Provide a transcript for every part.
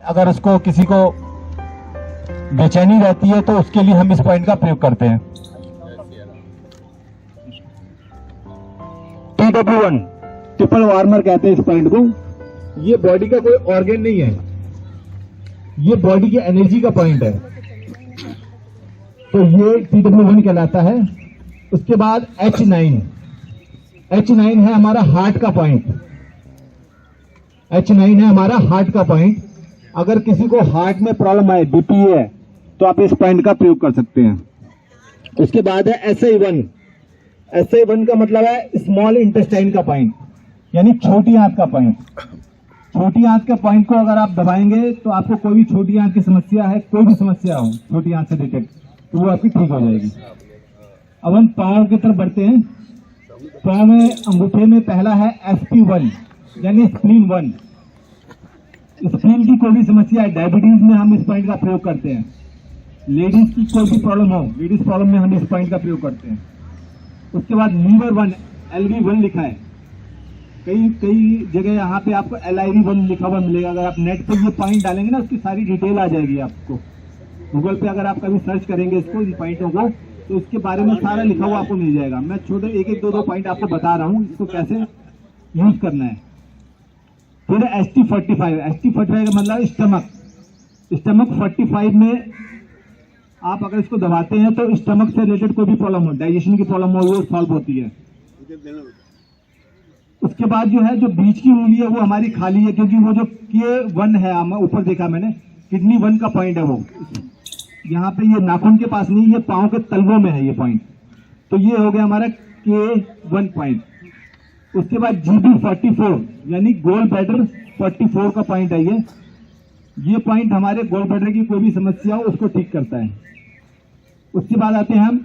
अगर उसको किसी को बेचैनी रहती है तो उसके लिए हम इस पॉइंट का प्रयोग करते हैं। TW1 ट्रिपल वार्मर कहते हैं इस पॉइंट को। ये बॉडी का कोई ऑर्गन नहीं है, ये बॉडी की एनर्जी का पॉइंट है, तो ये TW1 कहलाता है। उसके बाद H9 है हमारा हार्ट का पॉइंट। H9 है हमारा हार्ट का पॉइंट। अगर किसी को हार्ट में प्रॉब्लम आए, बीपी है, तो आप इस पॉइंट का प्रयोग कर सकते हैं। उसके बाद है SI1 का मतलब है स्मॉल इंटेस्टाइन का पॉइंट, यानी छोटी आंत का पॉइंट। छोटी आंत के पॉइंट को अगर आप दबाएंगे तो आपको कोई भी छोटी आंत की समस्या है, कोई भी समस्या हो छोटी आंत से रिलेटेड, तो वो आपकी ठीक हो जाएगी। अब हम पांव की तरफ बढ़ते हैं। पांव में अंगूठे में पहला है SP1 यानी स्प्लीन 1। स्प्लीन की कोई भी समस्या है, डायबिटीज में हम इस पॉइंट का प्रयोग करते हैं। लेडीज की कोई भी प्रॉब्लम हो, लेडीज प्रॉब्लम में हम इस पॉइंट का प्रयोग करते हैं। उसके बाद लीवर 1 LV1 लिखा है, कई जगह यहाँ पे आपको LIV1 लिखा हुआ मिलेगा। अगर आप नेट पे ये पॉइंट डालेंगे ना, उसकी सारी डिटेल आ जाएगी आपको। गूगल पे अगर आप कभी सर्च करेंगे इसको, इन पॉइंटों को, तो इसके बारे में सारा लिखा हुआ आपको मिल जाएगा। मैं छोटे एक दो पॉइंट आपको बता रहा हूँ, इसको कैसे यूज करना है। फिर ST45 का मतलब स्टमक 45 में आप अगर इसको दबाते हैं तो स्टमक से रिलेटेड कोई भी प्रॉब्लम हो, डाइजेशन की प्रॉब्लम हो, वो सॉल्व होती है। उसके बाद जो है, जो बीच की उंगली है वो हमारी खाली है, क्योंकि वो जो K1 है, ऊपर देखा मैंने, किडनी 1 का पॉइंट है वो। यहाँ पे ये नाखून के पास नहीं, ये पांव के तलवों में है ये पॉइंट। तो ये हो गया हमारा K1 पॉइंट। उसके बाद GB44 यानी गोल ब्लैडर 44 का पॉइंट है ये पॉइंट हमारे गोल ब्लैडर की कोई भी समस्या हो उसको ठीक करता है। उसके बाद आते हैं हम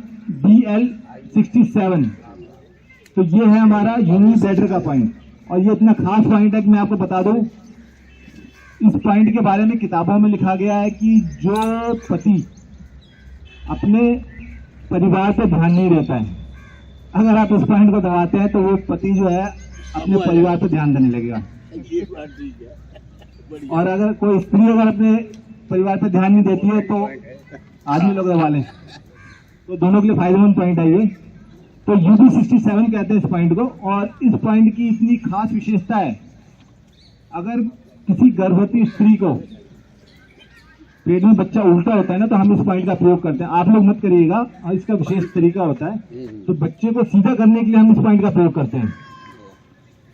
BL67, तो ये है हमारा यूनिट ब्लैडर का पॉइंट। और ये इतना खास पॉइंट है कि मैं आपको बता दूं, इस पॉइंट के बारे में किताबों में लिखा गया है कि जो पति अपने परिवार पर ध्यान नहीं देता है, अगर आप इस पॉइंट को दबाते हैं तो वो पति जो है अपने परिवार पर ध्यान देने लगेगा। और अगर कोई स्त्री अगर अपने परिवार पर ध्यान नहीं देती है तो आदमी लोग दबा लें, तो दोनों के लिए फायदेमंद पॉइंट है ये। तो UB67 कहते हैं इस पॉइंट को। और इस पॉइंट की इतनी खास विशेषता है, अगर किसी गर्भवती स्त्री को पेट में बच्चा उल्टा होता है ना, तो हम इस पॉइंट का प्रयोग करते हैं। आप लोग मत करिएगा, इसका विशेष तरीका होता है। तो बच्चे को सीधा करने के लिए हम इस पॉइंट का प्रयोग करते हैं,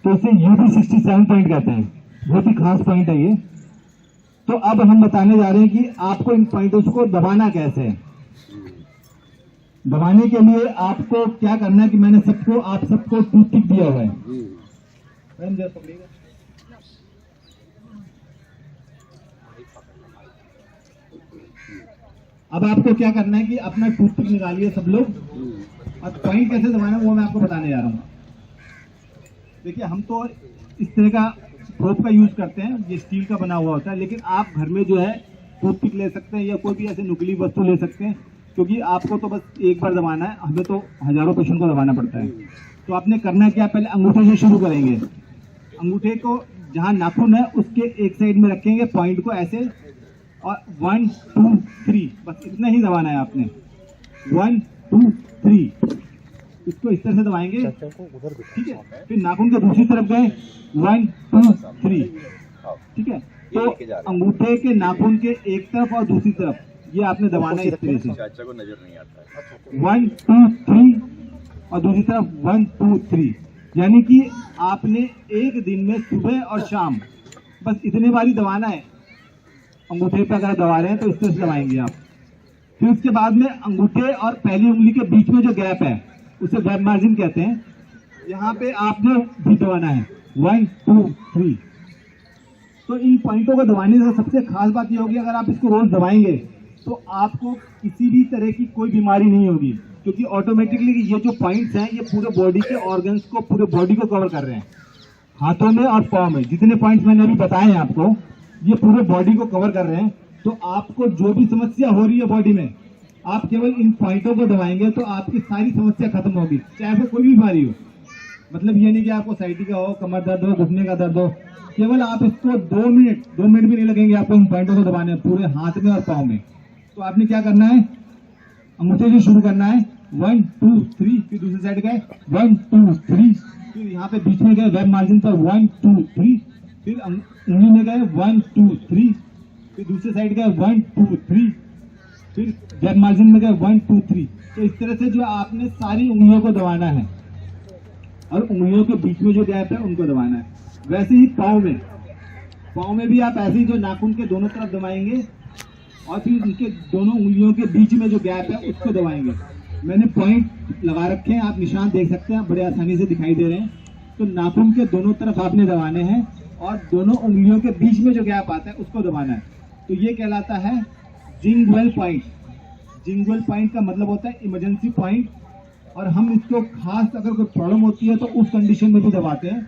तो इसे UB67 पॉइंट कहते हैं। बहुत ही खास पॉइंट है ये। तो अब हम बताने जा रहे हैं कि आपको इन पॉइंटों को दबाना कैसे है। दबाने के लिए आपको क्या करना है कि मैंने आप सबको टूथपिक दिया हुआ है। अब आपको क्या करना है कि अपना टूथपिक निकालिए सब लोग, और पॉइंट कैसे दबाना है वो मैं आपको बताने जा रहा हूँ। देखिए, हम तो इस तरह का प्रोब का यूज करते हैं, ये स्टील का बना हुआ होता है, लेकिन आप घर में जो है टूथपिक ले सकते हैं या कोई भी ऐसे नुकीली वस्तु ले सकते हैं, क्योंकि आपको तो बस एक बार दबाना है, हमें तो हजारों पेशेंट को दबाना पड़ता है। तो आपने करना क्या, पहले अंगूठे से शुरू करेंगे। अंगूठे को जहाँ नाखून है उसके एक साइड में रखेंगे, पॉइंट को ऐसे, और 1 2 3 बस इतना ही दबाना है आपने। 1 2 3 इसको इस तरह से दबाएंगे, ठीक है। फिर नाखून के दूसरी तरफ गए, 1 2 3, ठीक है। तो अंगूठे के नाखून के एक तरफ और दूसरी तरफ ये आपने दबाना है इस तरह से। 1 2 3 और दूसरी तरफ 1 2 3, यानी कि आपने एक दिन में सुबह और शाम बस इतने बार ही दबाना है। अंगूठे पे अगर दबा रहे हैं तो इस तरह से दबाएंगे आप। फिर उसके बाद में अंगूठे और पहली उंगली के बीच में जो गैप है उसे गैप मार्जिन कहते हैं, यहाँ पे आपने भी दबाना है 1 2 3। तो इन पॉइंटों को दबाने से सबसे खास बात ये होगी, अगर आप इसको रोज दबाएंगे तो आपको किसी भी तरह की कोई बीमारी नहीं होगी, क्योंकि ऑटोमेटिकली ये जो पॉइंट्स हैं ये पूरे बॉडी के ऑर्गन्स को, पूरे बॉडी को कवर कर रहे हैं। हाथों में और पाँव में जितने पॉइंट्स मैंने अभी बताए हैं आपको, ये पूरे बॉडी को कवर कर रहे हैं। तो आपको जो भी समस्या हो रही है बॉडी में, आप केवल इन पॉइंटों को दबाएंगे तो आपकी सारी समस्या खत्म होगी, चाहे वो कोई भी बीमारी हो। मतलब ये नहीं कि आपको साइटिका हो, कमर दर्द हो, घुटने का दर्द हो, केवल आप इसको 2 मिनट भी नहीं लगेंगे आपको इन पॉइंटों को दबाने में, पूरे हाथ में और पाँव में। तो आपने क्या करना है, अंगूठे से शुरू करना है, 1 2 3, फिर दूसरी साइड गए 1 2 3, फिर यहाँ पे बीच में गए वेब मार्जिन पर 1 2 3, फिर उंगली में गए 1 2 3, फिर दूसरी साइड गए 1 2 3, फिर वेब मार्जिन में गए 1 2 3। तो इस तरह से जो आपने सारी उंगलियों को दबाना है और उंगलियों के बीच में जो गैप है उनको दबाना है। वैसे ही पाँव में भी आप ऐसे ही जो नाखून के दोनों तरफ दबाएंगे और फिर उनके दोनों उंगलियों के बीच में जो गैप है उसको दबाएंगे। मैंने पॉइंट लगा रखे हैं, आप निशान देख सकते हैं, बड़े आसानी से दिखाई दे रहे हैं। तो नाखून के दोनों तरफ आपने दबाने हैं और दोनों उंगलियों के बीच में जो गैप आता है उसको दबाना है। तो ये कहलाता है जिंगवेल पॉइंट। जिंगवेल पॉइंट का मतलब होता है इमरजेंसी पॉइंट, और हम इसको खास अगर कोई प्रॉब्लम होती है तो उस कंडीशन में भी दबाते हैं।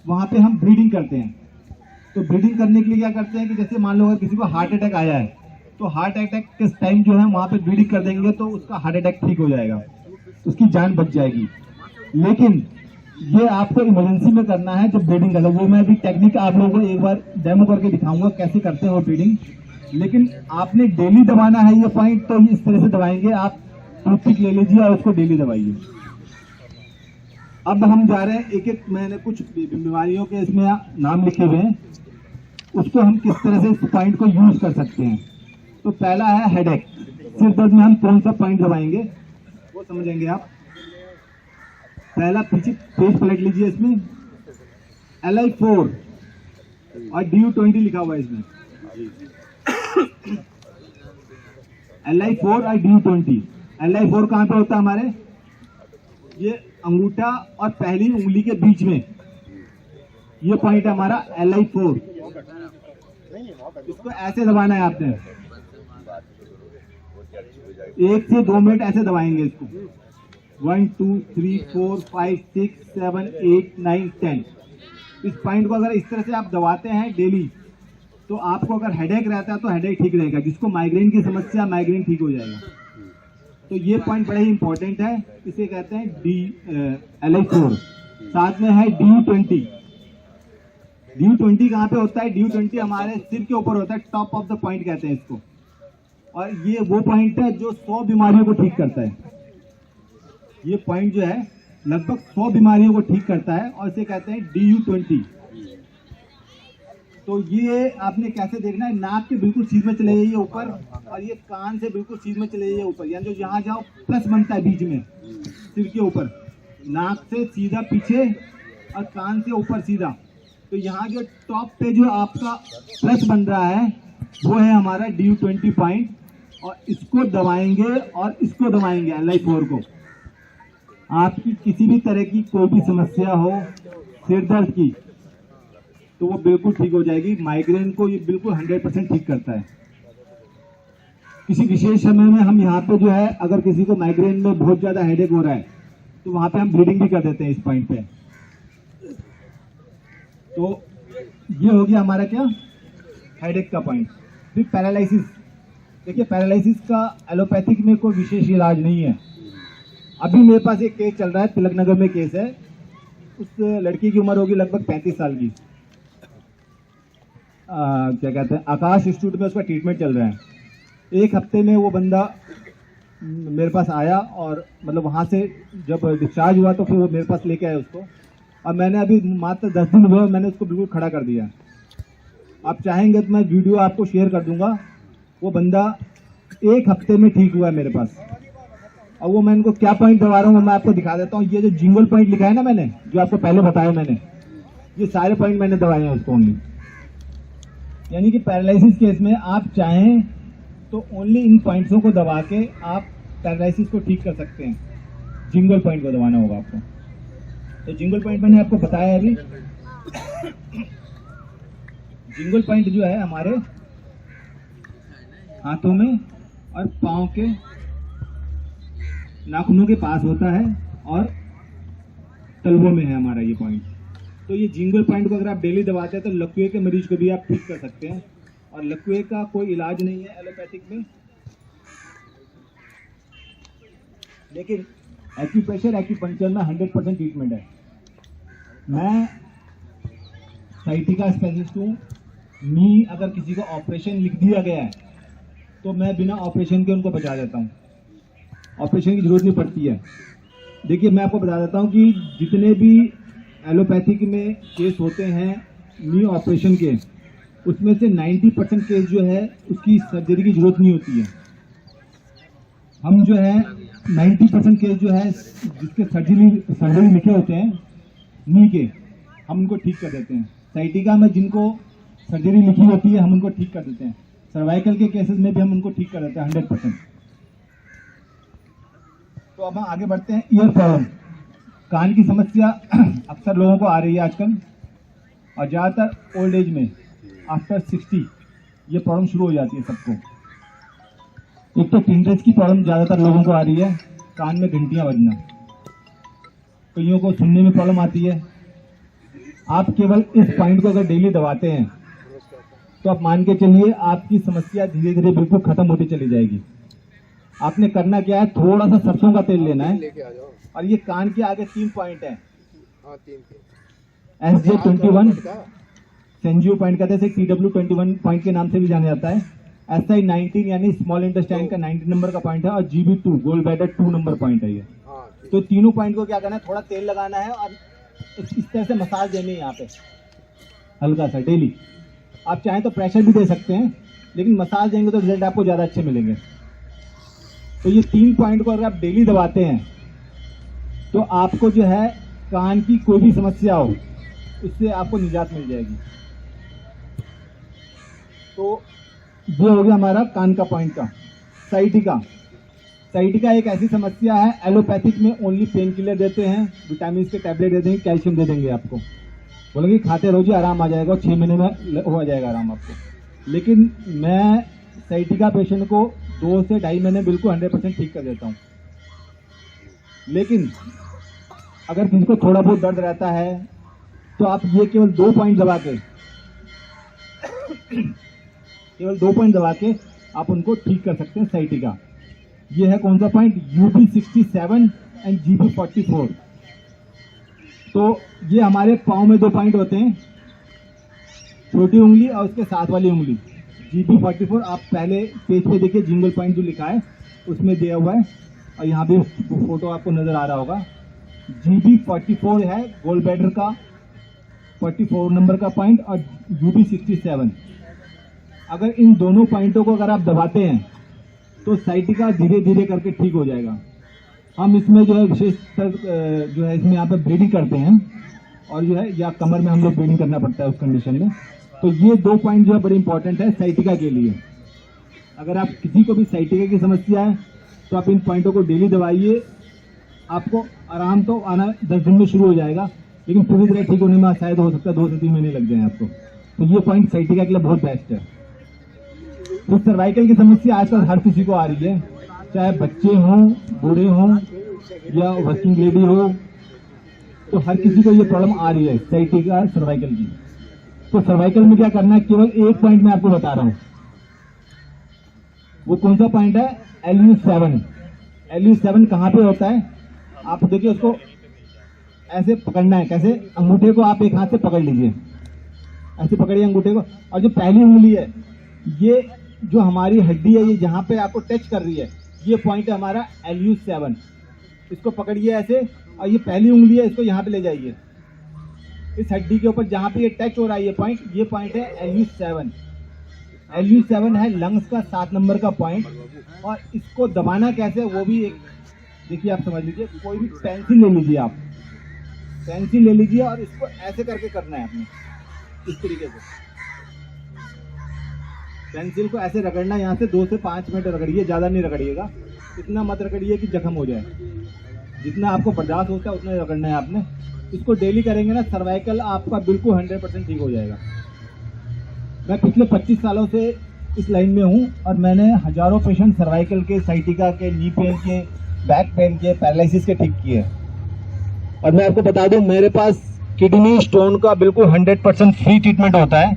वहां पे हम ब्रीडिंग करते हैं। तो ब्रीडिंग करने के लिए क्या करते हैं कि जैसे मान लो अगर किसी को हार्ट अटैक आया है तो हार्ट अटैक के टाइम जो है वहां पे ब्रीडिंग कर देंगे तो उसका हार्ट अटैक ठीक हो जाएगा, उसकी जान बच जाएगी। लेकिन ये आपको इमरजेंसी में करना है जब ब्रीडिंग करना। वो मैं अभी टेक्निक आप लोगों को एक बार डेमो करके दिखाऊंगा कैसे करते हैं वो ब्रीडिंग। लेकिन आपने डेली दबाना है ये पॉइंट, तो इस तरह से दबाएंगे। आप टूथपिक ले लीजिए और उसको डेली दबाइए। अब हम जा रहे हैं एक एक, मैंने कुछ बीमारियों के इसमें नाम लिखे हुए हैं, उसको हम किस तरह से इस पॉइंट को यूज कर सकते हैं। तो पहला है हेडेक। सिर दर्द में हम कौन सा पॉइंट दबाएंगे वो समझेंगे आप। पहला पीछे पेज पलट लीजिए, इसमें LI4 और DU20 लिखा हुआ है इसमें। LI4 और DU20। LI4 कहां पे होता है हमारे, ये अंगूठा और पहली उंगली के बीच में, ये पॉइंट है हमारा LI4। इसको ऐसे दबाना है आपने, 1 से 2 मिनट ऐसे दबाएंगे इसको। 1 2 3 4 5 6 7 8 9 10। इस पॉइंट को अगर इस तरह से आप दबाते हैं डेली तो आपको अगर हेडेक रहता है तो हेडेक ठीक रहेगा। जिसको माइग्रेन की समस्या, माइग्रेन ठीक हो जाएगा। तो ये पॉइंट बड़ा ही इंपॉर्टेंट है, इसे कहते हैं LI4। साथ में है DU20। DU20 कहाँ पे होता है, DU20 हमारे सिर के ऊपर होता है, टॉप ऑफ द पॉइंट कहते हैं इसको। और ये वो पॉइंट है जो 100 बीमारियों को ठीक करता है। ये पॉइंट जो है लगभग 100 बीमारियों को ठीक करता है और इसे कहते हैं DU20। तो ये आपने कैसे देखना है, नाक के बिल्कुल सीध में चले जाइए ऊपर, और ये कान से बिल्कुल सीध में चले जाइए ऊपर। यानी जो यहाँ जाओ प्लस बनता है बीच में सिर के ऊपर, नाक से सीधा पीछे और कान से ऊपर सीधा। तो यहाँ जो टॉप पे जो आपका प्लस बन रहा है वो है हमारा DU20 पॉइंट। और इसको दबाएंगे और इसको दबाएंगे LI4 को। आपकी किसी भी तरह की कोई भी समस्या हो सिर दर्द की तो वो बिल्कुल ठीक हो जाएगी। माइग्रेन को ये बिल्कुल 100% ठीक करता है। किसी विशेष समय में हम यहाँ पे जो है अगर किसी को माइग्रेन में बहुत ज्यादा हेडेक हो रहा है तो वहां पे हम ब्लीडिंग भी कर देते हैं इस पॉइंट पे। तो ये हो गया हमारा क्या, हेडेक का पॉइंट। फिर पैरालिसिस। देखिए पैरालिसिस का एलोपैथिक में कोई विशेष इलाज नहीं है। अभी मेरे पास एक केस चल रहा है, तिलक नगर में केस है। उस लड़की की उम्र होगी लगभग 35 साल की। क्या कहते हैं, आकाश इंस्टीट्यूट में उसका ट्रीटमेंट चल रहा है। एक हफ्ते में वो बंदा मेरे पास आया और मतलब वहाँ से जब डिस्चार्ज हुआ तो फिर वो मेरे पास लेके आया उसको। और मैंने अभी मात्र 10 दिन हुए मैंने उसको बिल्कुल खड़ा कर दिया। आप चाहेंगे तो मैं वीडियो आपको शेयर कर दूंगा। वो बंदा 1 हफ्ते में ठीक हुआ है मेरे पास। और वो मैं इनको क्या पॉइंट दबा रहा हूँ मैं आपको दिखा देता हूँ। ये जो जिंगल पॉइंट लिखा है ना मैंने, जो आपको पहले बताया मैंने, ये सारे पॉइंट मैंने दबाए हैं उसको ओनली। यानी कि पैरालिसिस केस में आप चाहें तो ओनली इन पॉइंट्सों को दबा के आप पैरालिसिस को ठीक कर सकते हैं। जिंगल पॉइंट को दबाना होगा आपको। तो जिंगल पॉइंट मैंने आपको बताया अभी। जिंगल पॉइंट जो है हमारे हाथों में और पांव के नाखूनों के पास होता है और तलवों में है हमारा ये पॉइंट। तो ये जिंगल पॉइंट को अगर आप डेली दबाते हैं तो लकवे के मरीज को भी आप ठीक कर सकते हैं। और लकवे का कोई इलाज नहीं है एलोपैथिक में, लेकिन एक्यूप्रेशर एक्यूपंक्चर में 100% ट्रीटमेंट है। मैं साइटिका स्पेशलिस्ट हूँ। नी अगर किसी को ऑपरेशन लिख दिया गया है तो मैं बिना ऑपरेशन के उनको बचा देता हूँ, ऑपरेशन की जरूरत नहीं पड़ती है। देखिए मैं आपको बता देता हूँ कि जितने भी एलोपैथिक में केस होते हैं नी ऑपरेशन के, उसमें से 90% केस जो है उसकी सर्जरी की जरूरत नहीं होती है। हम जो है 90% केस जो है जिसके सर्जरी लिखे होते हैं नी के, हम उनको ठीक कर देते हैं। साइटिका में जिनको सर्जरी लिखी होती है हम उनको ठीक कर देते हैं। सर्वाइकल के केसेस में भी हम उनको ठीक कर देते हैं 100%। तो अब हम आगे बढ़ते हैं। ईयर प्रॉब्लम, कान की समस्या अक्सर लोगों को आ रही है आजकल, और ज़्यादातर ओल्ड एज में आफ्टर 60 ये प्रॉब्लम शुरू हो जाती है सबको। एक तो टिंडरेज की प्रॉब्लम ज़्यादातर लोगों को आ रही है, कान में घंटियां बजना, कईयों को सुनने में प्रॉब्लम आती है। आप केवल इस पॉइंट को अगर डेली दबाते हैं तो आप मान के चलिए आपकी समस्या धीरे धीरे बिल्कुल खत्म होती चली जाएगी। आपने करना क्या है, थोड़ा सा सरसों का तेल लेना है, और ये कान के आगे 3 पॉइंट है, SJ21 सेंजियो पॉइंट कहते हैं, TW21 पॉइंट के नाम से भी जाना जाता है। SI19 यानी स्मॉल इंटेस्टाइन का 19 नंबर का पॉइंट है, और GB2 gall bladder 2 number point है ये। तो तीनों पॉइंट को क्या करना है, थोड़ा तेल लगाना है और इस तरह से मसाज देनी है यहाँ पे हल्का सा डेली। आप चाहें तो प्रेशर भी दे सकते हैं, लेकिन मसाज देंगे तो रिजल्ट आपको ज़्यादा अच्छे मिलेंगे। तो ये 3 पॉइंट को अगर आप डेली दबाते हैं तो आपको जो है कान की कोई भी समस्या हो उससे आपको निजात मिल जाएगी। तो ये हो गया हमारा कान का पॉइंट का। साइटिका, साइटिका एक ऐसी समस्या है, एलोपैथिक में ओनली पेन किलर देते हैं, विटामिन के टैबलेट दे देंगे, कैल्शियम दे देंगे आपको, बोलेंगे खाते रहो जी आराम आ जाएगा, 6 महीने में हो जाएगा आराम आपको। लेकिन मैं साइटिका पेशेंट को 2 से 2.5 महीने बिल्कुल 100% ठीक कर देता हूँ। लेकिन अगर किसी को थोड़ा बहुत दर्द रहता है तो आप ये केवल 2 पॉइंट दबा के केवल 2 पॉइंट दबा के आप उनको ठीक कर सकते हैं साइटिका। ये है कौन सा पॉइंट, UB67 एंड GB44। तो ये हमारे पाँव में 2 पॉइंट होते हैं, छोटी उंगली और उसके साथ वाली उंगली। GB44 आप पहले पेज पे देखिए, जिंगल पॉइंट जो लिखा है उसमें दिया हुआ है, और यहाँ भी फोटो आपको नजर आ रहा होगा। GB44 है गोल ब्लैडर का 44 नंबर का पॉइंट, और UB67। अगर इन दोनों पॉइंटों को अगर आप दबाते हैं तो साइटिका धीरे धीरे करके ठीक हो जाएगा। हम इसमें जो है विशेष जो है इसमें यहाँ पे ब्लीडिंग करते हैं, और जो है या कमर में हम लोग ब्लीडिंग करना पड़ता है उस कंडीशन में। तो ये 2 पॉइंट जो है बड़े इंपॉर्टेंट है साइटिका के लिए। अगर आप किसी को भी साइटिका की समस्या है तो आप इन पॉइंटों को डेली दबाइए, आपको आराम तो आना 10 दिन में शुरू हो जाएगा, लेकिन पूरी तरह ठीक होने में शायद हो सकता है 2 से 3 महीने लग जाए आपको। तो ये पॉइंट साइटिका के लिए बहुत बेस्ट है। तो सर्वाइकल की समस्या आजकल हर किसी को आ रही है, चाहे बच्चे हों, बूढ़े हों या वर्किंग लेडी हो, तो हर किसी को ये प्रॉब्लम आ रही है साइटिका सर्वाइकल की। तो सर्वाइकल में क्या करना है, केवल 1 पॉइंट मैं आपको बता रहा हूं। वो कौन सा पॉइंट है, LU7। LU7 कहाँ पे होता है, आप देखिए उसको ऐसे पकड़ना है। कैसे, अंगूठे को आप एक हाथ से पकड़ लीजिए, ऐसे पकड़िए अंगूठे को, और जो पहली उंगली है, ये जो हमारी हड्डी है, ये जहां पे आपको टच कर रही है, ये पॉइंट है हमारा LU7। इसको पकड़िए ऐसे, और ये पहली उंगली है, इसको यहाँ पे ले जाइए, इस हड्डी के ऊपर जहां पे ये टच हो रहा है ये पॉइंट है LU7। LU7 है लंग्स का 7 नंबर का पॉइंट। और इसको दबाना कैसे, वो भी एक देखिए, आप समझ लीजिए। कोई भी पेंसिल ले लीजिए, आप पेंसिल ले लीजिए, और इसको ऐसे करके करना है आपने, इस तरीके से पेंसिल को ऐसे रगड़ना। यहाँ से 2 से 5 मिनट रगड़िए, ज़्यादा नहीं रगड़िएगा, इतना मत रगड़िए कि जख्म हो जाए। जितना आपको बर्दाश्त होता है उतना ही रगड़ना है आपने। इसको डेली करेंगे ना, सर्वाइकल आपका बिल्कुल 100% ठीक हो जाएगा। मैं पिछले 25 सालों से इस लाइन में हूँ, और मैंने हजारों पेशेंट सर्वाइकल के, साइटिका के, नी पेन के, बैक पेन के, पैरालिसिस के ठीक किए। और मैं आपको बता दूं, मेरे पास किडनी स्टोन का बिल्कुल 100% फ्री ट्रीटमेंट होता है।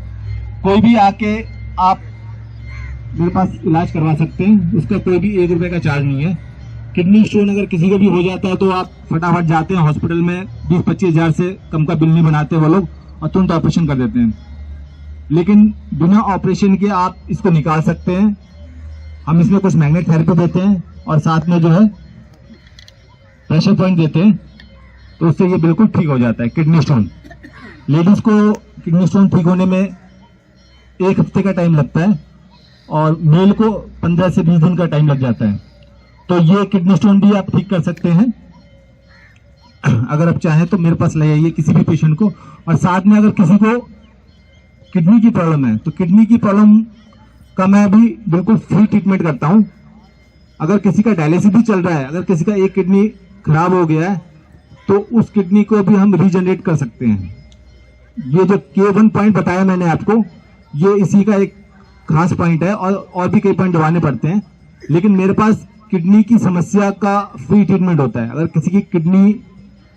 कोई भी आके आप मेरे पास इलाज करवा सकते हैं, उसका कोई भी 1 रुपये का चार्ज नहीं है। किडनी स्टोन अगर किसी को भी हो जाता है तो आप फटाफट जाते हैं हॉस्पिटल में, 20-25 हज़ार से कम का बिल नहीं बनाते वो लोग, और तुरंत ऑपरेशन कर देते हैं। लेकिन बिना ऑपरेशन के आप इसको निकाल सकते हैं। हम इसमें कुछ मैग्नेट थेरेपी देते हैं और साथ में जो है प्रेशर पॉइंट देते हैं, तो उससे ये बिल्कुल ठीक हो जाता है। किडनी स्टोन, लेडीज को किडनी स्टोन ठीक होने में 1 हफ्ते का टाइम लगता है और मेल को 15 से 20 दिन का टाइम लग जाता है। तो ये किडनी स्टोन भी आप ठीक कर सकते हैं। अगर आप चाहें तो मेरे पास ले आइए किसी भी पेशेंट को। और साथ में अगर किसी को किडनी की प्रॉब्लम है तो किडनी की प्रॉब्लम का मैं भी बिल्कुल फ्री ट्रीटमेंट करता हूं। अगर किसी का डायलिसिस भी चल रहा है, अगर किसी का एक किडनी खराब हो गया है तो उस किडनी को भी हम रीजनरेट कर सकते हैं। ये जो K1 पॉइंट बताया मैंने आपको, ये इसी का एक खास पॉइंट है और भी कई पॉइंट दबाने पड़ते हैं। लेकिन मेरे पास किडनी की समस्या का फ्री ट्रीटमेंट होता है। अगर किसी की किडनी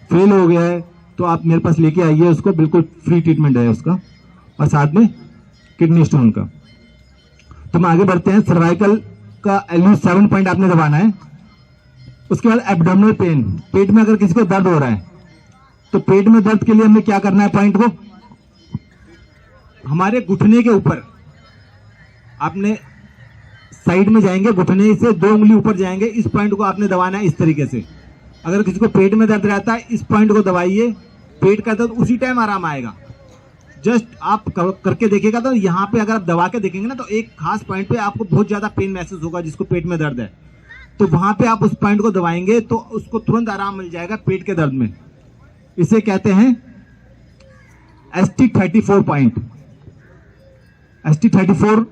फेल हो गया है तो आप मेरे पास लेके आइए, उसको बिल्कुल फ्री ट्रीटमेंट है उसका, और साथ में किडनी स्टोन का। तो हम आगे बढ़ते हैं। सर्वाइकल का LU7 पॉइंट आपने दबाना है। उसके बाद एब्डोमिनल पेन, पेट में अगर किसी को दर्द हो रहा है तो पेट में दर्द के लिए हमें क्या करना है, पॉइंट को हमारे घुटने के ऊपर आपने साइड में जाएंगे, घुटने से 2 उंगली ऊपर जाएंगे, इस पॉइंट को आपने दबाना है इस तरीके से। अगर किसी को पेट में दर्द रहता है, इस पॉइंट को दबाइए, पेट का दर्द उसी टाइम आराम आएगा। जस्ट आप करके देखिएगा तो यहाँ पे अगर आप दबा के देखेंगे ना तो एक खास पॉइंट पे आपको बहुत ज्यादा पेन महसूस होगा। जिसको पेट में दर्द है तो वहां पे आप उस पॉइंट को दबाएंगे तो उसको तुरंत आराम मिल जाएगा पेट के दर्द में। इसे कहते हैं ST34 पॉइंट। ST34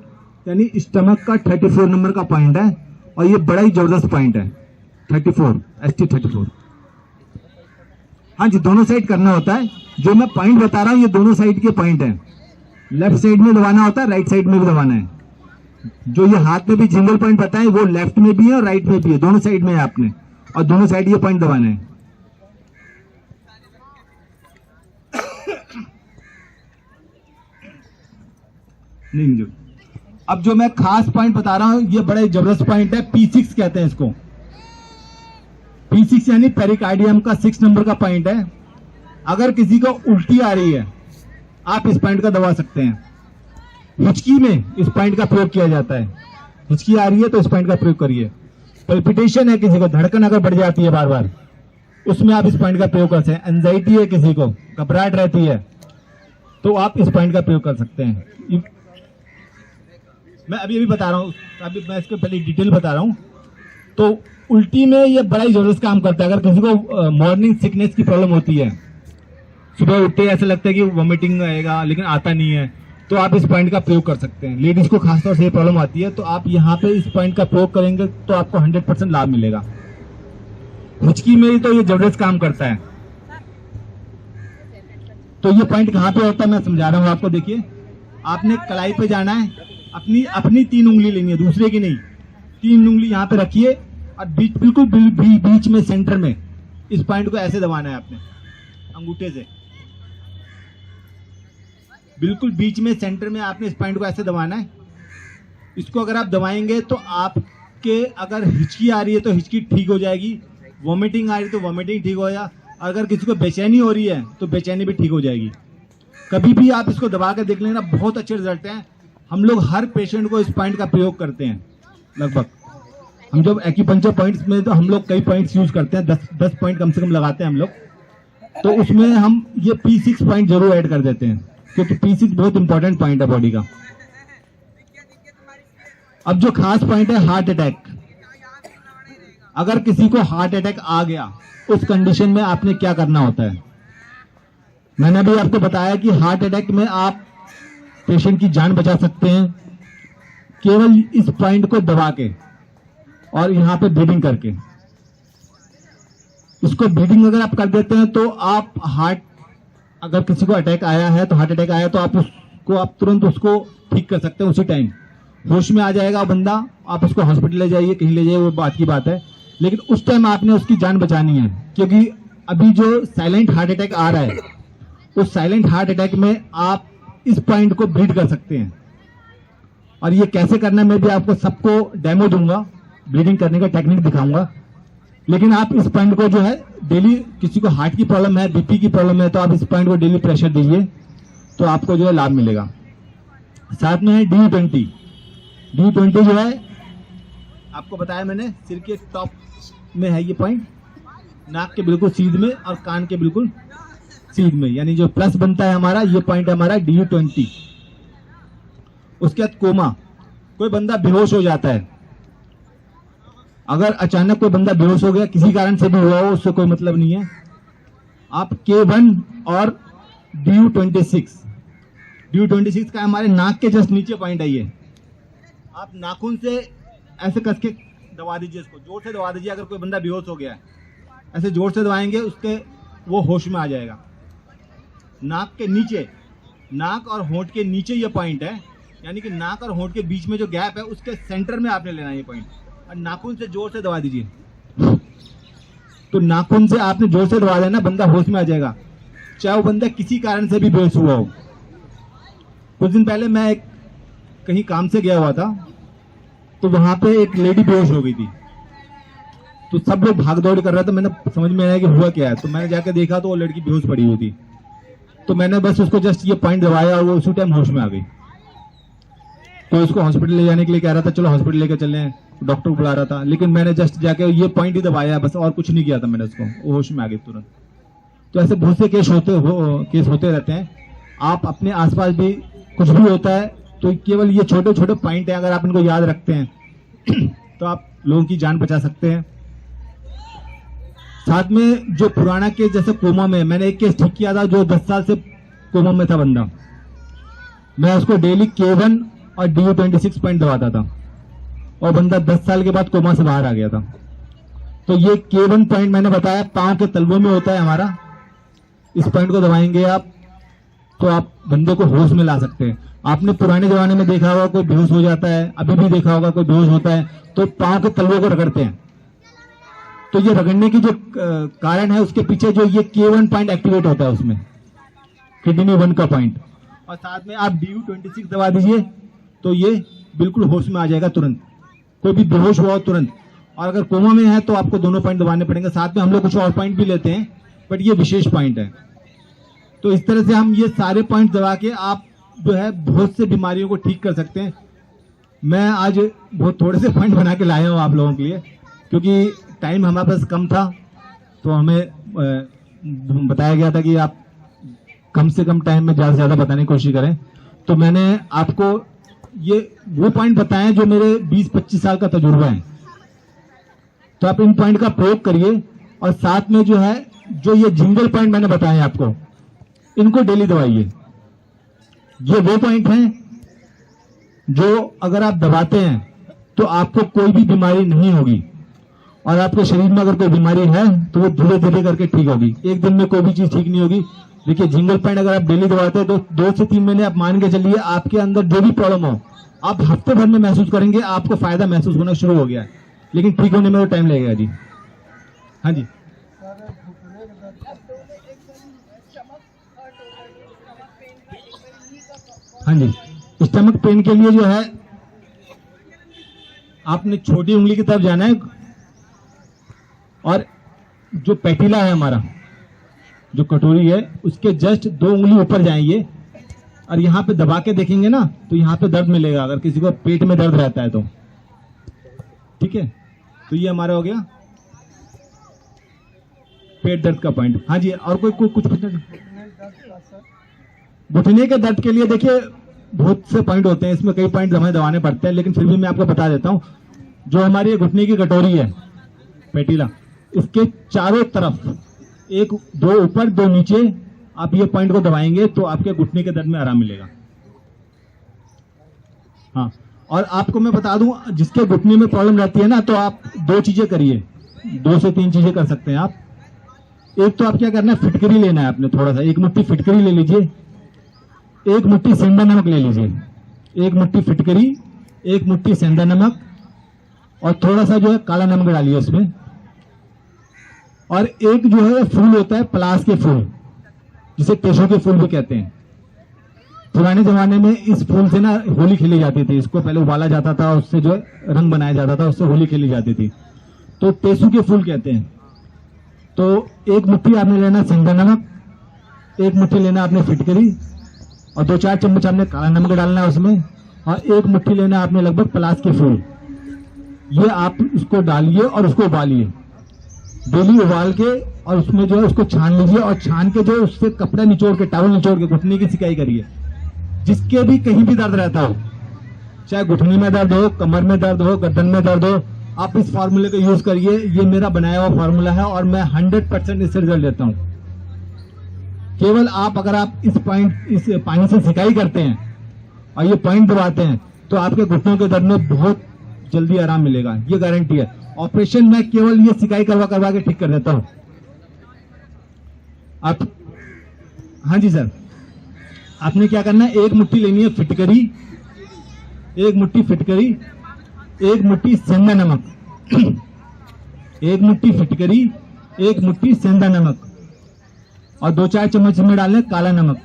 यानी स्टमक का 34 नंबर का पॉइंट है और ये बड़ा ही जबरदस्त पॉइंट है। 34 ST34। हाँ जी, दोनों साइड करना होता है। जो मैं पॉइंट बता रहा हूं ये दोनों साइड के पॉइंट है। लेफ्ट साइड में दबाना होता है, राइट साइड में भी दबाना है। जो ये हाथ में भी जिंगल पॉइंट बताए वो लेफ्ट में भी है और राइट में भी है, दोनों साइड में है आपने, और दोनों साइड ये पॉइंट दबाना है। नहीं मुझे अब जो मैं खास पॉइंट बता रहा हूं ये बड़ा जबरदस्त पॉइंट है। P6 कहते हैं इसको। P6 यानी पेरिकार्डियम का 6 नंबर का पॉइंट है। अगर किसी को उल्टी आ रही है आप इस पॉइंट का दबा सकते हैं। हिचकी में इस पॉइंट का प्रयोग किया जाता है। हिचकी आ रही है तो इस पॉइंट का प्रयोग करिए। पल्पिटेशन है, किसी को धड़कन अगर बढ़ जाती है बार बार, उसमें आप इस पॉइंट का प्रयोग कर सकते हैं। एंजाइटी है, किसी को घबराहट रहती है तो आप इस पॉइंट का प्रयोग कर सकते हैं। मैं अभी बता रहा हूँ, अभी मैं इसके पहले डिटेल बता रहा हूँ। तो उल्टी में ये बड़ा ही जबरदस्त काम करता है। अगर किसी को मॉर्निंग सिकनेस की प्रॉब्लम होती है, सुबह उठते ऐसा लगता है कि वॉमिटिंग आएगा लेकिन आता नहीं है, तो आप इस पॉइंट का प्रयोग कर सकते हैं। लेडीज को खासतौर से ये प्रॉब्लम आती है तो आप यहाँ पे इस पॉइंट का प्रयोग करेंगे तो आपको 100% लाभ मिलेगा। हिचकी में तो ये जबरदस्त काम करता है। तो ये पॉइंट कहाँ पे होता है मैं समझा रहा हूँ आपको। देखिए, आपने कलाई पे जाना है, अपनी 3 उंगली लेनी है, दूसरे की नहीं। 3 उंगली यहाँ पे रखिए और बिल्कुल बीच में सेंटर में इस पॉइंट को ऐसे दबाना है आपने अंगूठे से। बिल्कुल बीच में सेंटर में आपने इस पॉइंट को ऐसे दबाना है। इसको अगर आप दबाएंगे तो आपके अगर हिचकी आ रही है तो हिचकी ठीक हो जाएगी, वॉमिटिंग आ रही है तो वॉमिटिंग ठीक हो जाएगा, अगर किसी को बेचैनी हो रही है तो बेचैनी भी ठीक हो जाएगी। कभी भी आप इसको दबा कर देख लेना, बहुत अच्छे रिजल्ट हैं। हम लोग हर पेशेंट को इस पॉइंट का प्रयोग करते हैं। लगभग हम जब एक्यूपंक्चर पॉइंट्स में तो हम लोग कई पॉइंट्स यूज करते हैं, 10 पॉइंट कम से कम लगाते हैं हम लोग। तो उसमें हम ये P6 पॉइंट जरूर ऐड कर देते हैं क्योंकि P6 बहुत इंपॉर्टेंट पॉइंट है बॉडी का। अब जो खास पॉइंट है हार्ट अटैक। अगर किसी को हार्ट अटैक आ गया उस कंडीशन में आपने क्या करना होता है। मैंने भी आपको बताया कि हार्ट अटैक में आप पेशेंट की जान बचा सकते हैं केवल इस पॉइंट को दबा के और यहां पे ब्रीदिंग करके। इसको ब्रीदिंग अगर आप कर देते हैं तो आप अगर किसी को अटैक आया है तो हार्ट अटैक आया तो आप तुरंत उसको ठीक कर सकते हैं। उसी टाइम होश में आ जाएगा बंदा, आप उसको हॉस्पिटल ले जाइए, कहीं ले जाइए, वो बात की बात है। लेकिन उस टाइम आपने उसकी जान बचानी है क्योंकि अभी जो साइलेंट हार्ट अटैक आ रहा है उस साइलेंट हार्ट अटैक में आप इस पॉइंट को ब्रीड कर सकते हैं। और ये कैसे करना है मैं भी आपको सबको डेमो दूंगा, ब्रीडिंग करने का टेक्निक दिखाऊंगा। लेकिन आप इस पॉइंट को जो है डेली, किसी को हार्ट की प्रॉब्लम है, बीपी की प्रॉब्लम है, तो आप इस पॉइंट को डेली प्रेशर दीजिए तो आपको जो है लाभ मिलेगा। साथ में है DU20। DU20 जो है आपको बताया मैंने, सिर के टॉप में है ये पॉइंट, नाक के बिल्कुल सीध में और कान के बिल्कुल सीध में, यानी जो प्लस बनता है हमारा, ये पॉइंट है हमारा DU20। उसके बाद कोमा, कोई बंदा बेहोश हो जाता है, अगर अचानक कोई बंदा बेहोश हो गया, किसी कारण से भी हुआ हो, उससे कोई मतलब नहीं है, आप K1 और DU26 का हमारे नाक के जस्ट नीचे पॉइंट है ये, आप नाखून से ऐसे कस के दबा दीजिए, इसको जोर से दबा दीजिए। अगर कोई बंदा बेहोश हो गया है, ऐसे जोर से दबाएंगे, उसके वो होश में आ जाएगा। नाक के नीचे, नाक और होंठ के नीचे ये पॉइंट है, यानी कि नाक और होंठ के बीच में जो गैप है, उसके सेंटर में आपने लेना है ये पॉइंट, और नाखून से जोर से दबा दीजिए। तो नाखून से आपने जोर से दबा देना, बंदा होश में आ जाएगा, चाहे वो बंदा किसी कारण से भी बेहोश हुआ हो। कुछ दिन पहले मैं कहीं काम से गया हुआ था, तो वहां पे एक लेडी बेहोश हो गई थी, तो सब लोग भाग दौड़ कर रहे थे। मैंने समझ में आया कि हुआ क्या है, तो मैंने जाकर देखा तो वो लड़की बेहोश पड़ी हुई थी। तो मैंने बस उसको जस्ट ये पॉइंट दबाया और वो उसी टाइम होश में आ गई। तो उसको हॉस्पिटल ले जाने के लिए कह रहा था, चलो हॉस्पिटल लेकर चलें, डॉक्टर को बुला रहा था, लेकिन मैंने जस्ट जाके ये पॉइंट ही दबाया बस, और कुछ नहीं किया था मैंने उसको, वो होश में आ गई तुरंत। तो ऐसे बहुत से केस होते रहते हैं। आप अपने आसपास भी कुछ भी होता है तो केवल ये छोटे छोटे पॉइंट है, अगर आप इनको याद रखते हैं तो आप लोगों की जान बचा सकते हैं। साथ में जो पुराना केस, जैसे कोमा में मैंने एक केस ठीक किया था, जो 10 साल से कोमा में था बंदा, मैं उसको डेली K1 और DU26 पॉइंट दबाता था, और बंदा 10 साल के बाद कोमा से बाहर आ गया था। तो ये K1 पॉइंट मैंने बताया, पांव के तलवों में होता है हमारा, इस पॉइंट को दबाएंगे आप तो आप बंदे को होश में ला सकते हैं। आपने पुराने जमाने में देखा होगा कोई बेहोश हो जाता है, अभी भी देखा होगा कोई बेहोश होता है तो पांव के तलवों को रगड़ते हैं। तो ये रगड़ने की जो कारण है, उसके पीछे जो ये K1 पॉइंट एक्टिवेट होता है, उसमें किडनी 1 का पॉइंट, और साथ में आप DU26 दबा दीजिए तो ये बिल्कुल होश में आ जाएगा तुरंत, कोई भी बेहोश हुआ हो तुरंत। और अगर कोमा में है तो आपको दोनों पॉइंट दबाने पड़ेंगे। साथ में हम लोग कुछ और पॉइंट भी लेते हैं, बट ये विशेष पॉइंट है। तो इस तरह से हम ये सारे पॉइंट दबा के आप जो है बहुत से बीमारियों को ठीक कर सकते हैं। मैं आज बहुत थोड़े से पॉइंट बना के लाया हूँ आप लोगों के लिए, क्योंकि टाइम हमारे पास कम था, तो हमें बताया गया था कि आप कम से कम टाइम में ज्यादा से ज्यादा बताने की कोशिश करें। तो मैंने आपको ये वो पॉइंट बताए जो मेरे 20-25 साल का तजुर्बा है। तो आप इन पॉइंट का प्रयोग करिए, और साथ में जो है जो ये जिंगल पॉइंट मैंने बताए आपको, इनको डेली दबाइए। ये वो पॉइंट हैं जो अगर आप दबाते हैं तो आपको कोई भी बीमारी नहीं होगी, और आपके शरीर में अगर कोई बीमारी है तो वो धीरे धीरे करके ठीक होगी। एक दिन में कोई भी चीज ठीक नहीं होगी। देखिए, जिंगल पॉइंट अगर आप डेली दबाते हैं तो 2 से 3 महीने आप मान के चलिए, आपके अंदर जो भी प्रॉब्लम हो आप हफ्ते भर में महसूस करेंगे, आपको फायदा महसूस होना शुरू हो गया है, लेकिन ठीक होने में तो टाइम लगेगा जी। हाँ जी, हाँ जी, स्टमक पेन के लिए जो है आपने छोटी उंगली की तरफ जाना है, और जो पैटिला है हमारा, जो कटोरी है, उसके जस्ट 2 उंगली ऊपर जाएंगे, और यहाँ पे दबा के देखेंगे ना तो यहाँ पे दर्द मिलेगा, अगर किसी को पेट में दर्द रहता है तो। ठीक है, तो ये हमारा हो गया पेट दर्द का पॉइंट। हाँ जी, और कोई कुछ घुटने के दर्द के लिए देखिए बहुत से पॉइंट होते हैं, इसमें कई पॉइंट हमें दबाने पड़ते हैं, लेकिन फिर भी मैं आपको बता देता हूं। जो हमारी घुटने की कटोरी है पैटिला, इसके चारों तरफ 1-2 ऊपर 2 नीचे आप ये पॉइंट को दबाएंगे तो आपके घुटने के दर्द में आराम मिलेगा। हाँ, और आपको मैं बता दूं, जिसके घुटने में प्रॉब्लम रहती है ना, तो आप 2 चीजें करिए, 2 से 3 चीजें कर सकते हैं आप। एक तो आप क्या करना है, फिटकरी लेना है आपने, थोड़ा सा 1 मुट्ठी फिटकरी ले लीजिए, 1 मुट्ठी सेंधा नमक ले लीजिए, 1 मुट्ठी फिटकरी, 1 मुट्ठी सेंधा नमक, और थोड़ा सा जो है काला नमक डालिए उसमें। और एक जो है फूल होता है पलास के फूल, जिसे टेसो के फूल भी कहते हैं। पुराने जमाने में इस फूल से ना होली खेली जाती थी, इसको पहले उबाला जाता था, उससे जो है रंग बनाया जाता था, उससे होली खेली जाती थी, तो टेसू के फूल कहते हैं। तो 1 मुट्ठी आपने लेना सेंधा नमक, 1 मुट्ठी लेना आपने फिटकरी, और 2-4 चम्मच आपने काला नमक डालना है उसमें, और 1 मुट्ठी लेना है आपने लगभग पलास के फूल। ये आप इसको डालिए और उसको उबालिए, डेली उबाल के, और उसमें जो है उसको छान लीजिए, और छान के जो उससे कपड़ा निचोड़ के, टॉवल निचोड़ के घुटने की सिकाई करिए। जिसके भी कहीं भी दर्द रहता हो, चाहे घुटने में दर्द हो, कमर में दर्द हो, गर्दन में दर्द हो, आप इस फार्मूले का यूज करिए। ये मेरा बनाया हुआ फार्मूला है और मैं 100% इससे रिजल्ट लेता हूँ। केवल अगर आप इस पानी से सिकाई करते हैं और ये पॉइंट दबाते हैं तो आपके घुटनों के दर्द में बहुत जल्दी आराम मिलेगा, ये गारंटी है। ऑपरेशन में केवल ये सिकाई करवा के ठीक कर देता हूँ आप। हाँ जी सर, आपने क्या करना है, 1 मुट्ठी लेनी है फिटकरी, 1 मुट्ठी फिटकरी, 1 मुट्ठी सेंधा नमक, 1 मुट्ठी फिटकरी, 1 मुट्ठी सेंधा नमक, और 2-4 चम्मच में डालने काला नमक।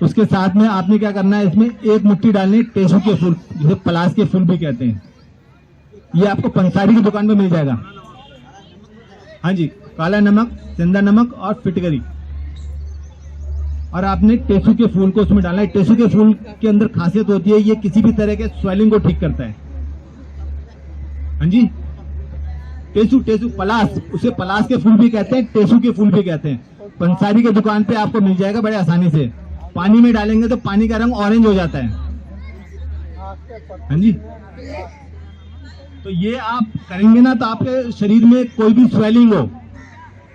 उसके साथ में आपने क्या करना है, इसमें 1 मुट्ठी डालने टेसू के फूल, जिसे पलास के फूल भी कहते हैं। ये आपको पंसारी की दुकान में मिल जाएगा। हाँ जी, काला नमक, सेंधा नमक और फिटकरी, और आपने टेसू के फूल को उसमें डालना है। टेसू के फूल के अंदर खासियत होती है, ये किसी भी तरह के स्वेलिंग को ठीक करता है। हाँ जी, टेसू पलास, उसे पलास के फूल भी कहते हैं, टेसू के फूल भी कहते हैं। पंसारी की दुकान पे आपको मिल जाएगा बड़े आसानी से। पानी में डालेंगे तो पानी का रंग ऑरेंज हो जाता है। हाँ जी, तो ये आप करेंगे ना तो आपके शरीर में कोई भी स्वेलिंग हो,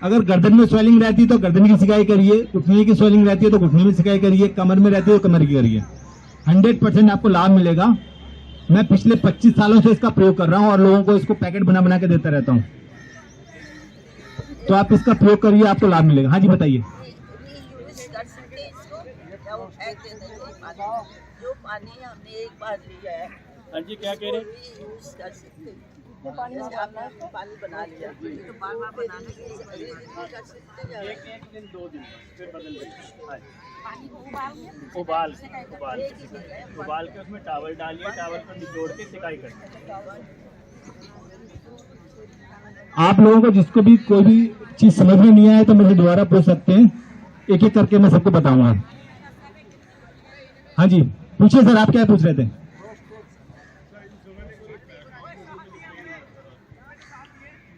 अगर गर्दन में स्वेलिंग रहती है तो गर्दन की सिकाई करिए, घुटने की स्वेलिंग रहती है तो घुटने में सिकाई करिए, कमर में रहती है तो कमर की करिए। 100% आपको लाभ मिलेगा। मैं पिछले 25 सालों से इसका प्रयोग कर रहा हूं और लोगों को इसको पैकेट बना के देता रहता हूं। तो आप इसका प्रयोग करिए, आपको लाभ मिलेगा। हाँ जी बताइए। जो पानी हमने एक बार लिया है, हाँ जी क्या कह रहे हैं? पानी बना लिया तो बार बार बनाने के लिए कर सकते हैं। एक दिन 2 दिन फिर बदल देंगे। उबाल के उसमें टावल डालिए, टावल पर निचोड़ के सिकाई करिए। आप लोगों को जिसको भी कोई भी चीज समझ में नहीं आए तो मुझे दोबारा पूछ सकते हैं, एक एक करके मैं सबको बताऊंगा। हाँ जी पूछिए सर, आप क्या पूछ रहे थे?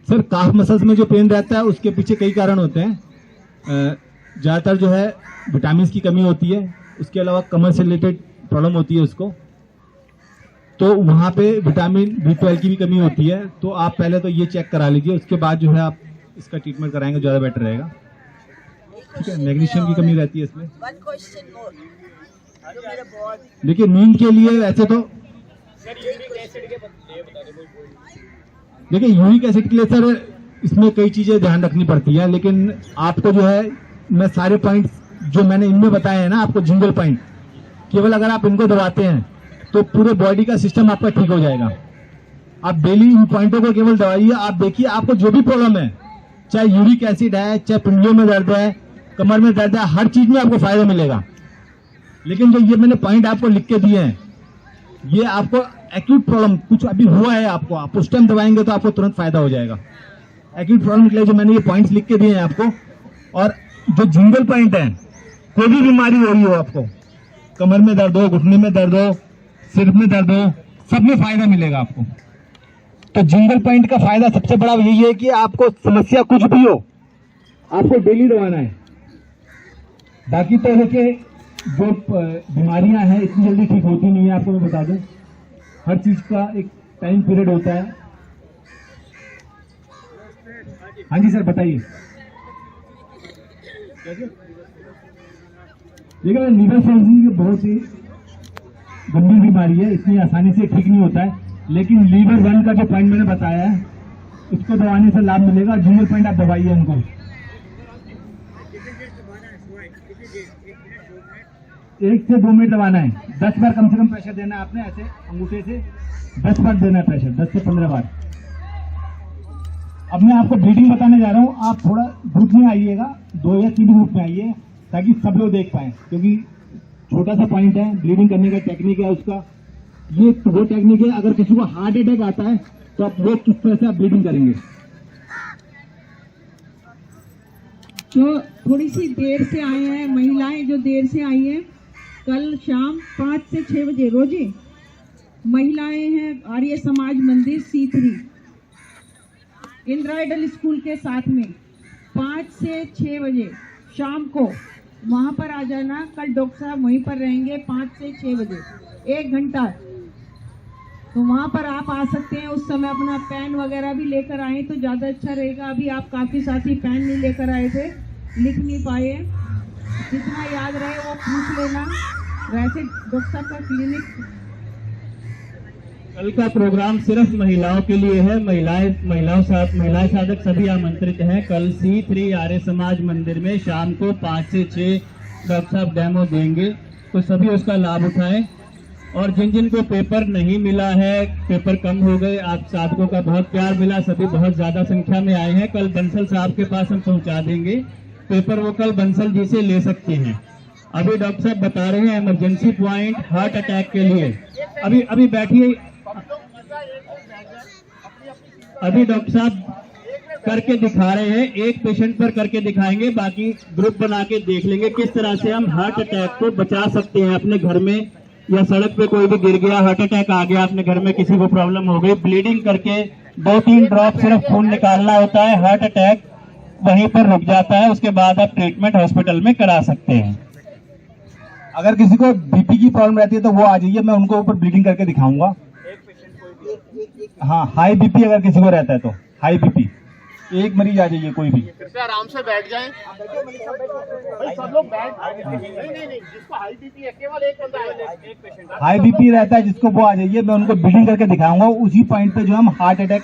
सर काफ मसल्स में जो पेन रहता है उसके पीछे कई कारण होते हैं। ज़्यादातर जो है विटामिन की कमी होती है, उसके अलावा कमर से रिलेटेड प्रॉब्लम होती है उसको, तो वहाँ पे विटामिन B12 की भी कमी होती है। तो आप पहले तो ये चेक करा लीजिए, उसके बाद जो है आप इसका ट्रीटमेंट कराएंगे ज़्यादा बेटर रहेगा। ठीक है, मैग्नीशियम की कमी रहती है इसमें। देखिए नींद के लिए वैसे तो देखिए यूरिक एसिड के लिए सर इसमें कई चीजें ध्यान रखनी पड़ती है, लेकिन आपको जो है मैं सारे पॉइंट जो मैंने इनमें बताए हैं ना, आपको जिंगल पॉइंट, केवल अगर आप इनको दबाते हैं तो पूरे बॉडी का सिस्टम आपका ठीक हो जाएगा। आप डेली इन पॉइंटों को केवल दबाइए, आप देखिए आपको जो भी प्रॉब्लम है, चाहे यूरिक एसिड है, चाहे पिंडलियों में दर्द है, कमर में दर्द है, हर चीज में आपको फायदा मिलेगा। लेकिन जो ये मैंने पॉइंट आपको लिख के दिए हैं, ये आपको एक्यूट प्रॉब्लम कुछ अभी हुआ है आपको, आप उस टाइम दबाएंगे तो आपको तुरंत फायदा हो जाएगा। एक्यूट प्रॉब्लम के लिए जो मैंने ये पॉइंट्स लिख के दिए हैं आपको, और जो जिंगल पॉइंट है, कोई भी बीमारी हो रही हो आपको, कमर में दर्द हो, घुटने में दर्द हो, सिर में दर्द हो, सब में फायदा मिलेगा आपको। तो जिंगल पॉइंट का फायदा सबसे बड़ा यही है कि आपको समस्या कुछ भी हो, आपको डेली दबाना है। बाकी तो देखिए जो बीमारियां हैं इतनी जल्दी ठीक होती नहीं है, आपको मैं बता दूं, हर चीज का एक टाइम पीरियड होता है। हाँ जी सर बताइए। देखिए लीवर सर्जरी बहुत ही गंभीर बीमारी है, इतनी आसानी से ठीक नहीं होता है, लेकिन लीवर 1 का जो पॉइंट मैंने बताया है उसको दबाने से लाभ मिलेगा। जिंगल पॉइंट आप दबाइए उनको 1 से 2 मिनट दबाना है। 10 बार कम से कम प्रेशर देना है आपने, ऐसे अंगूठे से 10 बार देना है प्रेशर, 10 से 15 बार। अब मैं आपको ब्रीडिंग बताने जा रहा हूँ, आप थोड़ा ग्रुप में आइएगा, 2 या 3 ग्रुप में आइए ताकि सब लोग देख पाए, क्योंकि छोटा सा पॉइंट है, ब्लीडिंग करने का टेक्निक है उसका। ये वो टेक्निक है, अगर किसी को हार्ट अटैक आता है तो आप वो किस तरह से आप ब्लीडिंग करेंगे। जो थोड़ी सी देर से आए हैं, महिलाएं जो देर से आई हैं, कल शाम 5 से 6 बजे रोजे महिलाएं हैं आर्य समाज मंदिर C3 इंदिरा आइडल स्कूल के साथ में 5 से 6 बजे शाम को वहां पर आ जाना। कल डॉक्टर साहब वहीं पर रहेंगे 5 से 6 बजे 1 घंटा, तो वहां पर आप आ सकते हैं। उस समय अपना पेन वगैरह भी लेकर आए तो ज़्यादा अच्छा रहेगा। अभी आप काफ़ी साथी पेन नहीं लेकर आए थे, लिख नहीं पाए, जितना याद रहे वो पूछ लेना। वैसे डॉक्टर साहब का क्लिनिक कल का प्रोग्राम सिर्फ महिलाओं के लिए है। महिलाएं साधक सभी आमंत्रित हैं। कल C3 आर्य समाज मंदिर में शाम को 5 से 6 डॉक्टर साहब डेमो देंगे, तो सभी उसका लाभ उठाएं। और जिन जिन को पेपर नहीं मिला है, पेपर कम हो गए, आप साधकों का बहुत प्यार मिला, सभी बहुत ज्यादा संख्या में आए हैं। कल बंसल साहब के पास हम पहुंचा देंगे पेपर, वो कल बंसल जी से ले सकते हैं। अभी डॉक्टर साहब बता रहे हैं इमरजेंसी पॉइंट हार्ट अटैक के लिए। अभी बैठिए, अभी डॉक्टर साहब करके दिखा रहे हैं, एक पेशेंट पर करके दिखाएंगे, बाकी ग्रुप बना के देख लेंगे किस तरह से हम हार्ट अटैक को बचा सकते हैं। अपने घर में या सड़क पे कोई भी गिर गया, हार्ट अटैक आ गया, अपने घर में किसी को प्रॉब्लम हो गई, ब्लीडिंग करके 2-3 ड्रॉप सिर्फ खून निकालना होता है, हार्ट अटैक वहीं पर रुक जाता है। उसके बाद आप ट्रीटमेंट हॉस्पिटल में करा सकते हैं। अगर किसी को बीपी की प्रॉब्लम रहती है तो वो आ जाइए, मैं उनको ऊपर ब्लीडिंग करके दिखाऊंगा। हाँ, हाई बीपी अगर किसी को रहता है तो हाई बीपी एक मरीज आ जाइए, कोई भी। कृपया आराम से बैठ जाएं। भाई सब लोग बैठ। नहीं, जिसको हाई बीपी है केवल एक बंदा आएगा, एक पेशेंट। हाई बीपी रहता है जिसको, वो आ जाइए, मैं उनको ब्लीडिंग करके दिखाऊंगा। उसी पॉइंट पे जो हम हार्ट अटैक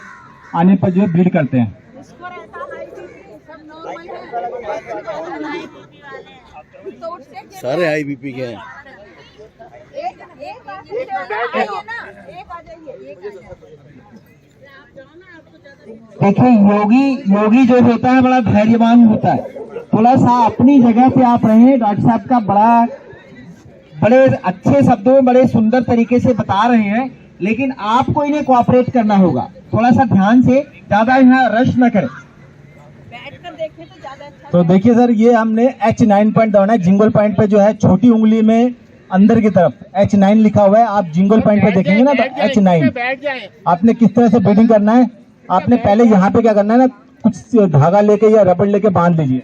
आने पर जो है ब्लीड करते हैं। सारे हाई बीपी के हैं। देखिए, योगी जो होता है बड़ा धैर्यवान होता है। थोड़ा सा अपनी जगह पे आप रहे। डॉक्टर साहब का बड़े अच्छे शब्दों में बड़े सुंदर तरीके से बता रहे हैं, लेकिन आपको इन्हें कोऑपरेट करना होगा। थोड़ा सा ध्यान से, ज्यादा यहाँ रश न करें। बैठकर देखें तो ज्यादा अच्छा। तो देखिए सर, ये हमने H9 पॉइंट दबाना है। जिंगल पॉइंट पे जो है छोटी उंगली में अंदर की तरफ H9 लिखा हुआ है। आप जिंगल पॉइंट पे देखेंगे ना तो H9। आपने किस तरह से ब्रीदिंग करना है, आपने पहले यहाँ पे क्या करना है ना, कुछ धागा लेके या रबड़ लेके बांध लीजिए।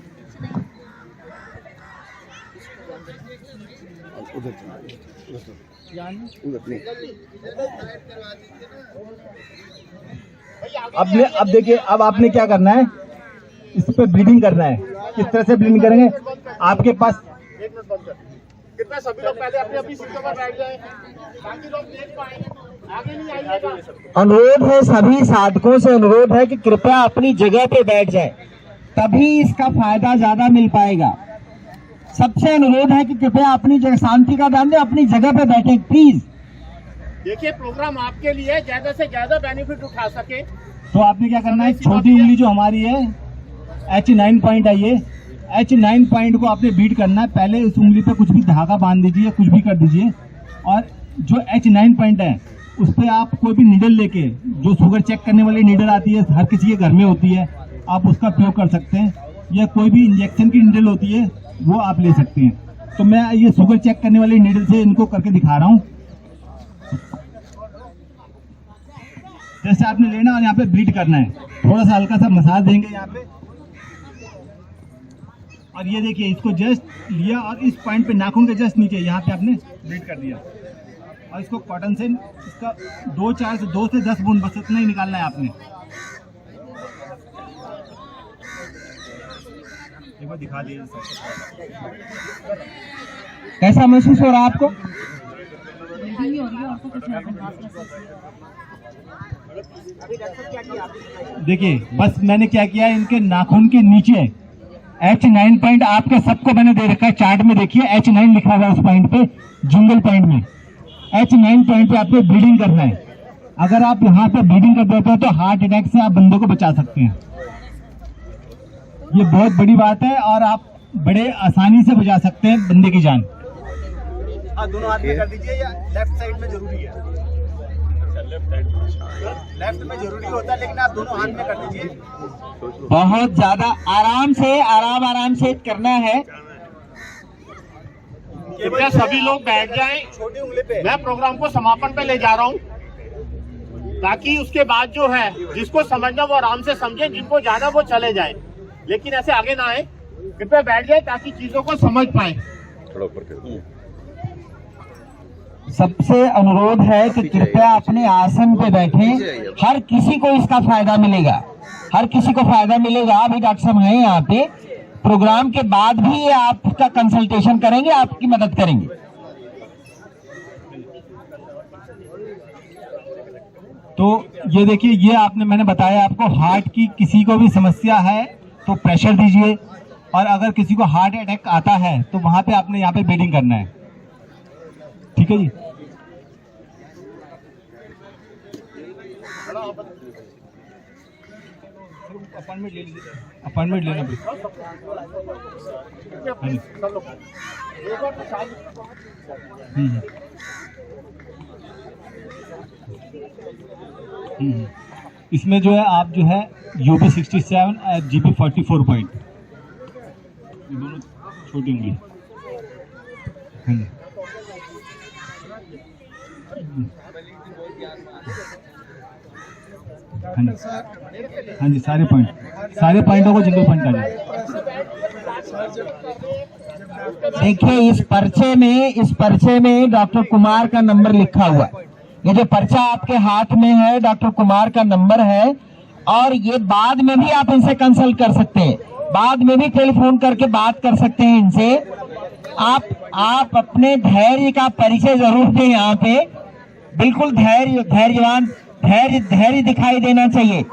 अब देखिए, अब आपने क्या करना है, इस पे ब्लीडिंग करना है। किस तरह से ब्लीडिंग करेंगे, आपके पास एक मिनट बंद कर। कृपया सभी लोग पहले अपनी सीटों पर बैठ जाएं ताकि लोग देख पाएं। आगे नहीं आइएगा। अनुरोध है, सभी साधकों से अनुरोध है कि कृपया अपनी जगह पे बैठ जाए, तभी इसका फायदा ज्यादा मिल पाएगा। सबसे अनुरोध है कि कृपया अपनी जगह, शांति का ध्यान दें, अपनी जगह पे बैठे प्लीज। देखिए, प्रोग्राम आपके लिए ज्यादा से ज्यादा बेनिफिट उठा सके तो आपने क्या करना है, छोटी उंगली जो हमारी है H9 पॉइंट है, ये H9 पॉइंट को आपने बीट करना है। पहले इस उंगली पे कुछ भी धागा बांध दीजिए, कुछ भी कर दीजिए, और जो H9 पॉइंट है उस पर आप कोई भी नीडल लेके, जो शुगर चेक करने वाली नीडल आती है, हर किसी के घर में होती है, आप उसका प्रयोग कर सकते हैं, या कोई भी इंजेक्शन की नीडल होती है वो आप ले सकते हैं। तो मैं ये शुगर चेक करने वाली नीडल से इनको करके दिखा रहा हूँ। जैसे आपने लेना और यहाँ पे ब्लीड करना है, थोड़ा सा हल्का सा मसाज देंगे यहाँ पे, और ये देखिए, इसको जस्ट लिया और इस पॉइंट पे नाखून के जस्ट नीचे यहाँ पे आपने ब्लीड कर दिया, और इसको कॉटन से इसका 2 से 10 बूंद बस इतना ही निकालना है आपने। एक बार दिखा दीजिए। कैसा महसूस हो रहा है आपको? देखिए, बस मैंने क्या किया, इनके नाखून के नीचे H9 पॉइंट आपके सबको मैंने दे रखा है, चार्ट में देखिए H9 लिखा हुआ है उस पॉइंट पे, जिंगल पॉइंट में H9 पॉइंट पे आपको ब्लीडिंग करना है। अगर आप यहाँ पे ब्लीडिंग कर देते हो तो हार्ट अटैक से आप बंदों को बचा सकते हैं। ये बहुत बड़ी बात है और आप बड़े आसानी से बचा सकते हैं बंदे की जान। हाँ, दोनों हाथ में कर दीजिए, या लेफ्ट साइड में जरूरी है। लेफ्ट में जरूरी होता है, लेकिन आप दोनों हाथ में कर दीजिए। बहुत ज्यादा आराम से करना है। कृपया सभी लोग बैठ जाएं। छोटी उंगली पे मैं प्रोग्राम को समापन पे ले जा रहा हूं, ताकि उसके बाद जो है जिसको समझना वो आराम से समझे, जिनको जाना वो चले जाए, लेकिन ऐसे आगे ना आए। कृपया बैठ जाए ताकि चीजों को समझ पाए। सबसे अनुरोध है कि कृपया अपने आसन पे बैठें। हर किसी को इसका फायदा मिलेगा, हर किसी को फायदा मिलेगा। अभी डॉक्टर साहब हैं यहाँ पे, प्रोग्राम के बाद भी ये आपका कंसल्टेशन करेंगे, आपकी मदद करेंगे। तो ये देखिए, ये मैंने बताया आपको, हार्ट की किसी को भी समस्या है तो प्रेशर दीजिए, और अगर किसी को हार्ट अटैक आता है तो वहां पे आपने यहाँ पे ब्लीडिंग करना है। ठीक है जी। अपॉइंटमेंट ले लीजिए, अपॉइंटमेंट लेना पड़ेगा। इसमें जो है आप जो है UB 67 GB 44 पॉइंट, ये दोनों छोटी उंगली। हाँ जी, सारे पॉइंटों को जिंगल पॉइंट कर जाए। देखिए इस पर्चे में डॉक्टर कुमार का नंबर लिखा हुआ है। ये जो पर्चा आपके हाथ में है, डॉक्टर कुमार का नंबर है, और ये बाद में भी आप इनसे कंसल्ट कर सकते हैं, बाद में भी टेलीफोन करके बात कर सकते हैं इनसे। आप अपने धैर्य का परिचय जरूर दें यहाँ पे। बिल्कुल धैर्य दिखाई देना चाहिए।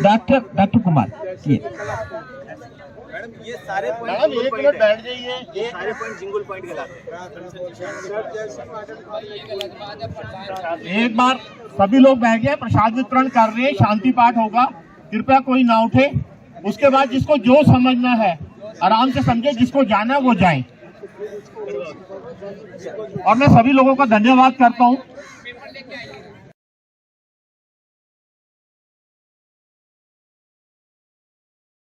डॉक्टर कुमार, ये मैडम 1 मिनट बैठ जाइए। ये सारे पॉइंट सिंगल पॉइंट कहलाते हैं। एक बार सभी लोग बैठ जाए। प्रसाद वितरण कर रहे हैं, शांति पाठ होगा, कृपया कोई ना उठे। उसके बाद जिसको जो समझना है आराम से समझे, जिसको जाना है वो जाए। और मैं सभी लोगों का धन्यवाद करता हूँ।